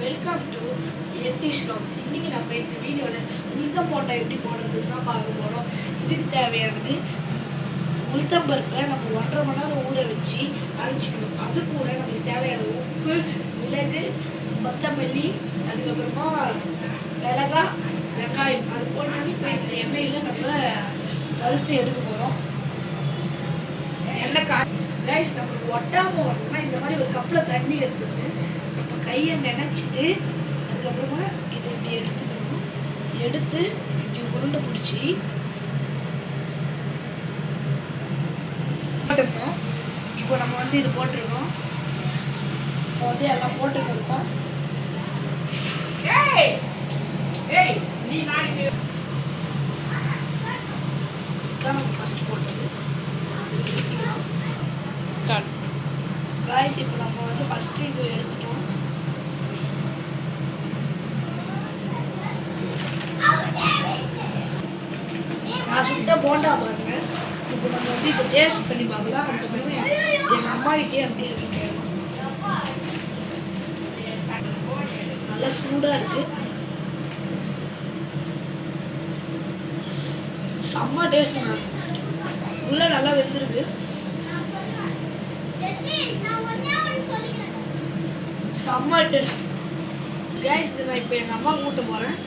Welcome to Yatish vlogs. இன்னைக்கு நம்ம இந்த வீடியோவில் உளுத்தம் போண்டா எப்படி போடுறதுன்னு தான் பார்க்க போகிறோம். இதுக்கு தேவையானது உளுத்தம் பருப்பை நம்ம 1.5 மணி நேரம் ஊற வச்சு அரைச்சிக்கணும். அது கூட நமக்கு தேவையான உப்பு, மிளகு, கொத்தமல்லி, அதுக்கப்புறமா மிளகாய், வெங்காயம் அது போட்டு இப்போ இந்த எண்ணெயில் நம்ம வறுத்து எடுக்க போகிறோம். எண்ணெய் கைஸ் நம்மளுக்கு ஒட்டாமல் வரணும்னா இந்த மாதிரி ஒரு கப்பில் தண்ணி எடுத்துட்டு நம்ம கையை நினச்சிட்டு அதுக்கப்புறமா இதை இப்படி எடுத்துக்கணும். எடுத்து இப்படி உருண்டை பிடிச்சி போட்டுக்கணும். இப்போ நம்ம இது போட்டுருக்கோம். இப்போ எல்லாம் போட்டுருக்கோம். நம்ம ஃபஸ்ட் போட்டது ஸ்டார்ட். காய்ஸ் இப்போ நம்ம ஃபஸ்ட்டு இது எடுத்துட்டோம். நான் சுட்ட போண்டா பாருங்க. இப்போ நம்ம இப்போ டேஸ்ட் பண்ணி பார்க்கலாம். அதுக்கப்புறமே எங்கள் அம்மாகிட்டே அப்படி இருக்கு. நல்லா சூடாக இருக்கு. செம்ம டேஸ்ட். உள்ள நல்லா வெந்திருக்கு. செம்ம டேஸ்ட். கேஸ் இதை நான் இப்போ எங்கள் அம்மா கூட்ட போகிறேன்.